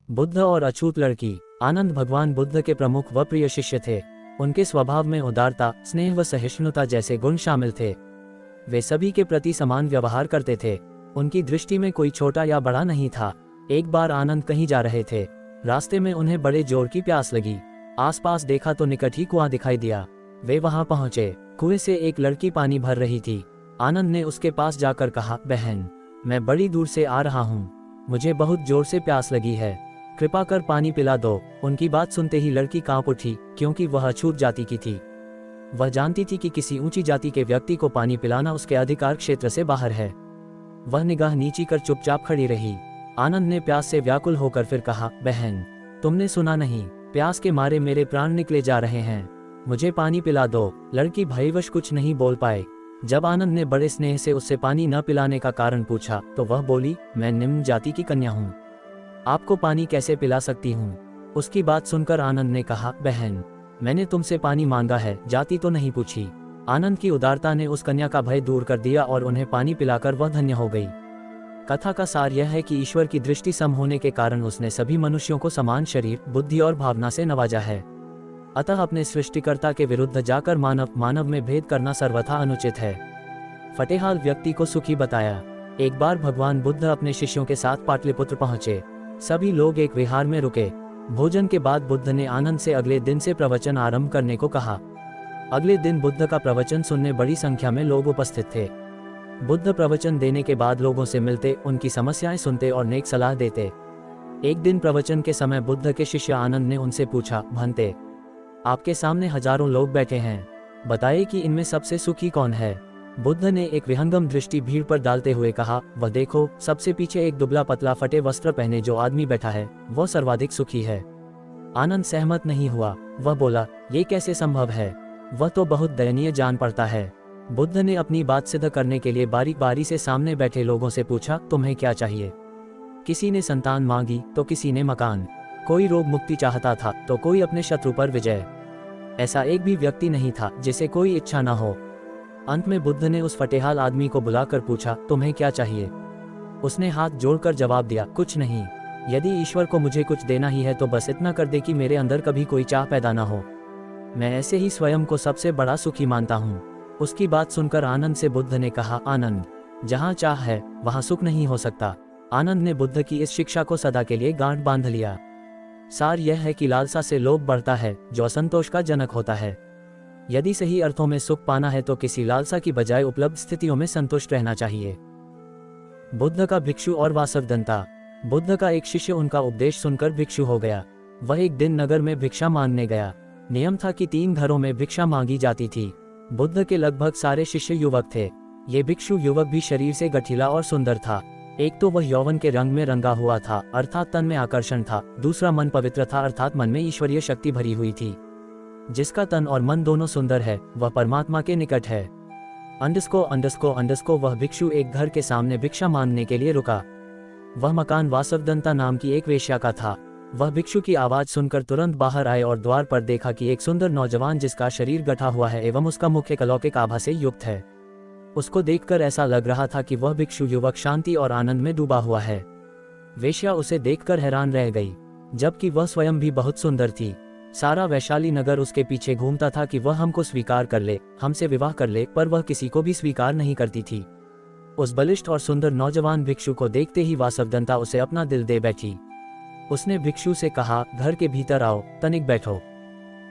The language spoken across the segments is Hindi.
बुद्ध और अछूत लड़की। आनंद भगवान बुद्ध के प्रमुख व प्रिय शिष्य थे। उनके स्वभाव में उदारता, स्नेह व सहिष्णुता जैसे गुण शामिल थे। वे सभी के प्रति समान व्यवहार करते थे। उनकी दृष्टि में कोई छोटा या बड़ा नहीं था। एक बार आनंद कहीं जा रहे थे। रास्ते में उन्हें बड़े जोर की प्यास लगी। आसपास देखा तो निकट ही कुआं दिखाई दिया। वे वहां पहुंचे। कुएं से एक लड़की पानी भर रही थी। आनंद ने उसके पास जाकर कहा, बहन, मैं बड़ी दूर से आ रहा हूँ, मुझे बहुत जोर से प्यास लगी है, कृपा कर पानी पिला दो। उनकी बात सुनते ही लड़की कांप उठी, क्योंकि वह अछूत जाति की थी। वह जानती थी कि किसी ऊंची जाति के व्यक्ति को पानी पिलाना उसके अधिकार क्षेत्र से बाहर है। वह निगाह नीची कर चुपचाप खड़ी रही। आनंद ने प्यास से व्याकुल होकर फिर कहा, बहन, तुमने सुना नहीं, प्यास के मारे मेरे प्राण निकले जा रहे हैं, मुझे पानी पिला दो। लड़की भयवश कुछ नहीं बोल पाए। जब आनंद ने बड़े स्नेह से उससे पानी न पिलाने का कारण पूछा तो वह बोली, मैं निम्न जाति की कन्या हूँ, आपको पानी कैसे पिला सकती हूँ। उसकी बात सुनकर आनंद ने कहा, बहन, मैंने तुमसे पानी मांगा है, जाति तो नहीं पूछी। आनंद की उदारता ने उस कन्या का भय दूर कर दिया और उन्हें पानी पिलाकर वह धन्य हो गई। कथा का सार यह है कि ईश्वर की दृष्टि सम होने के कारण उसने सभी मनुष्यों को समान शरीर, बुद्धि और भावना से नवाजा है। अतः अपने सृष्टिकर्ता के विरुद्ध जाकर मानव में भेद करना सर्वथा अनुचित है। फटेहाल व्यक्ति को सुखी बताया। एक बार भगवान बुद्ध अपने शिष्यों के साथ पाटलिपुत्र पहुंचे। सभी लोग एक विहार में रुके। भोजन के बाद बुद्ध ने आनंद से अगले दिन से प्रवचन आरंभ करने को कहा। अगले दिन बुद्ध का प्रवचन सुनने बड़ी संख्या में लोग उपस्थित थे। बुद्ध प्रवचन देने के बाद लोगों से मिलते, उनकी समस्याएं सुनते और नेक सलाह देते। एक दिन प्रवचन के समय बुद्ध के शिष्य आनंद ने उनसे पूछा, भंते, आपके सामने हजारों लोग बैठे हैं, बताइए कि इनमें सबसे सुखी कौन है। बुद्ध ने एक विहंगम दृष्टि भीड़ पर डालते हुए कहा, वह देखो, सबसे पीछे एक दुबला पतला फटे वस्त्र पहने जो आदमी बैठा है, वह सर्वाधिक सुखी है। आनंद सहमत नहीं हुआ। वह बोला, ये कैसे संभव है, वह तो बहुत दयनीय जान पड़ता है। बुद्ध ने अपनी बात सिद्ध करने के लिए बारी बारी से सामने बैठे लोगों से पूछा, तुम्हें क्या चाहिए। किसी ने संतान मांगी तो किसी ने मकान, कोई रोग मुक्ति चाहता था तो कोई अपने शत्रु पर विजय। ऐसा एक भी व्यक्ति नहीं था जिसे कोई इच्छा न हो। अंत में बुद्ध ने उस फटेहाल आदमी को बुलाकर पूछा, तुम्हें क्या चाहिए। उसने हाथ जोड़कर जवाब दिया, कुछ नहीं। यदि ईश्वर को मुझे कुछ देना ही है तो बस इतना कर दे कि मेरे अंदर कभी कोई चाह पैदा न हो। मैं ऐसे ही स्वयं को सबसे बड़ा सुखी मानता हूँ। उसकी बात सुनकर आनंद से बुद्ध ने कहा, आनंद, जहाँ चाह है वहाँ सुख नहीं हो सकता। आनंद ने बुद्ध की इस शिक्षा को सदा के लिए गांठ बांध लिया। सार यह है कि लालसा से लोभ बढ़ता है, जो असंतोष का जनक होता है। यदि सही अर्थों में सुख पाना है तो किसी लालसा की बजाय उपलब्ध स्थितियों में संतुष्ट रहना चाहिए। बुद्ध का भिक्षु और वासवदंता। बुद्ध का एक शिष्य उनका उपदेश सुनकर भिक्षु हो गया। वह एक दिन नगर में भिक्षा मांगने गया। नियम था कि 3 घरों में भिक्षा मांगी जाती थी। बुद्ध के लगभग सारे शिष्य युवक थे। ये भिक्षु युवक भी शरीर से गठीला और सुंदर था। एक तो वह यौवन के रंग में रंगा हुआ था, अर्थात तन में आकर्षण था। दूसरा मन पवित्र था, अर्थात मन में ईश्वरीय शक्ति भरी हुई थी। जिसका तन और मन दोनों सुंदर है वह परमात्मा के निकट है। अंडस्को वह भिक्षु एक घर के सामने भिक्षा मांगने के लिए रुका। वह मकान वासवदंता नाम की एक वेश्या का था। वह भिक्षु की आवाज सुनकर तुरंत बाहर आए और द्वार पर देखा कि एक सुंदर नौजवान जिसका शरीर गठा हुआ है एवं उसका मुख एक अलौकिक आभा से युक्त है। उसको देखकर ऐसा लग रहा था कि वह भिक्षु युवक शांति और आनंद में डूबा हुआ है। वेश्या उसे देखकर हैरान रह गई, जबकि वह स्वयं भी बहुत सुंदर थी। सारा वैशाली नगर उसके पीछे घूमता था कि वह हमको स्वीकार कर ले, हमसे विवाह कर ले, पर वह किसी को भी स्वीकार नहीं करती थी। उस बलिष्ठ और सुंदर नौजवान भिक्षु को देखते ही वासवदंता उसे अपना दिल दे बैठी। उसने भिक्षु से कहा, घर के भीतर आओ, तनिक बैठो।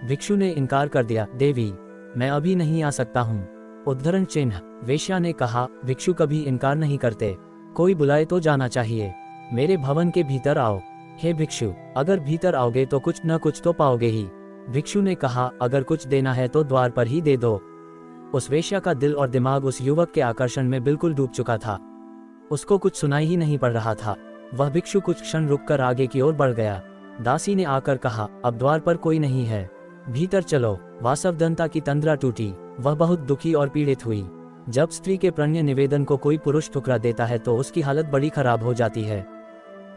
भिक्षु ने इनकार कर दिया, देवी, मैं अभी नहीं आ सकता हूँ। उद्धरण चिन्ह। वेश्या ने कहा, भिक्षु कभी इनकार नहीं करते, कोई बुलाए तो जाना चाहिए। मेरे भवन के भीतर आओ। हे भिक्षु, अगर भीतर आओगे तो कुछ न कुछ तो पाओगे ही। भिक्षु ने कहा, अगर कुछ देना है तो द्वार पर ही दे दो। उस वेश्या का दिल और दिमाग उस युवक के आकर्षण में बिल्कुल डूब चुका था। उसको कुछ सुनाई ही नहीं पड़ रहा था। वह भिक्षु कुछ क्षण रुककर आगे की ओर बढ़ गया। दासी ने आकर कहा, अब द्वार पर कोई नहीं है, भीतर चलो। वासवदंता की तंद्रा टूटी। वह बहुत दुखी और पीड़ित हुई। जब स्त्री के प्रणय निवेदन को कोई पुरुष ठुकरा देता है तो उसकी हालत बड़ी खराब हो जाती है।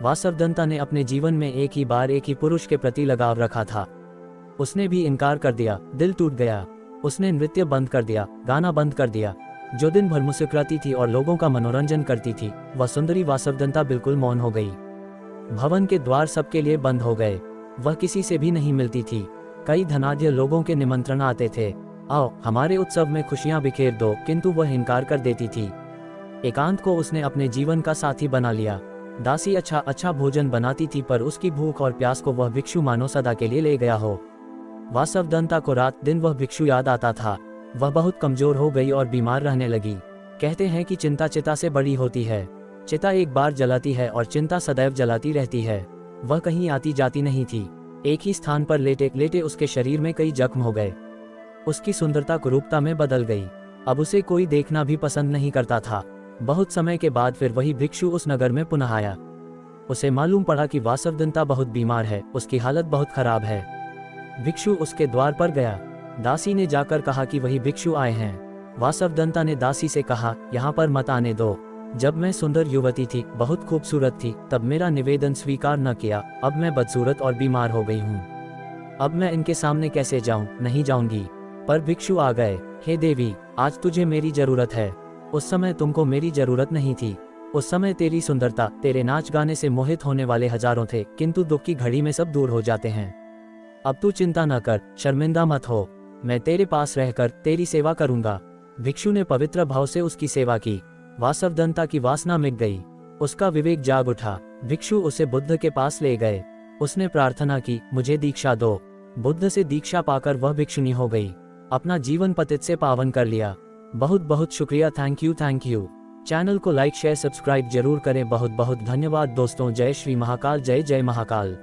वासवदंता ने अपने जीवन में एक ही बार एक ही पुरुष के प्रति लगाव रखा था। उसने भी इनकार कर दिया, दिल टूट गया। उसने नृत्य बंद कर दिया, गाना बंद कर दिया। जो दिन भर मुस्कुराती थी और लोगों का मनोरंजन करती थी, वह सुंदरी वासवदंता बिल्कुल मौन हो गई। भवन के द्वार सबके लिए बंद हो गए। वह किसी से भी नहीं मिलती थी। कई धनाढ्य लोगों के निमंत्रण आते थे, आओ हमारे उत्सव में खुशियां बिखेर दो, किंतु वह इनकार कर देती थी। एकांत को उसने अपने जीवन का साथी बना लिया। दासी अच्छा अच्छा भोजन बनाती थी, पर उसकी भूख और प्यास को वह भिक्षु मानो सदा के लिए ले गया हो। वासवदत्ता को रात दिन वह भिक्षु याद आता था। वह बहुत कमजोर हो गई और बीमार रहने लगी। कहते हैं कि चिंता चिता से बड़ी होती है। चिता एक बार जलाती है और चिंता सदैव जलाती रहती है। वह कहीं आती जाती नहीं थी। एक ही स्थान पर लेटे लेटे उसके शरीर में कई जख्म हो गए। उसकी सुंदरता कुरूपता में बदल गई। अब उसे कोई देखना भी पसंद नहीं करता था। बहुत समय के बाद फिर वही भिक्षु उस नगर में पुनः आया। उसे मालूम पड़ा कि वासवदत्ता बहुत बीमार है, उसकी हालत बहुत खराब है। भिक्षु उसके द्वार पर गया। दासी ने जाकर कहा कि वही भिक्षु आए हैं। वासवदत्ता ने दासी से कहा, यहाँ पर मत आने दो। जब मैं सुंदर युवती थी, बहुत खूबसूरत थी, तब मेरा निवेदन स्वीकार न किया। अब मैं बदसूरत और बीमार हो गई हूँ। अब मैं इनके सामने कैसे जाऊँ? नहीं जाऊंगी। पर भिक्षु आ गए। हे देवी, आज तुझे मेरी जरूरत है। उस समय तुमको मेरी जरूरत नहीं थी। उस समय तेरी सुंदरता, तेरे नाच गाने से मोहित होने वाले हजारों थे, किंतु दुख की घड़ी में सब दूर हो जाते हैं। अब तू चिंता न कर, शर्मिंदा मत हो। मैं तेरे पास रहकर तेरी सेवा करूंगा। भिक्षु ने पवित्र भाव से उसकी सेवा की। वासवदत्ता की वासना मिट गई। उसका विवेक जाग उठा। भिक्षु उसे बुद्ध के पास ले गए। उसने प्रार्थना की, मुझे दीक्षा दो। बुद्ध से दीक्षा पाकर वह भिक्षुनी हो गई। अपना जीवन पतित से पावन कर लिया। बहुत बहुत शुक्रिया। Thank you. चैनल को लाइक शेयर सब्सक्राइब जरूर करें। बहुत बहुत धन्यवाद दोस्तों। जय श्री महाकाल। जय जय महाकाल।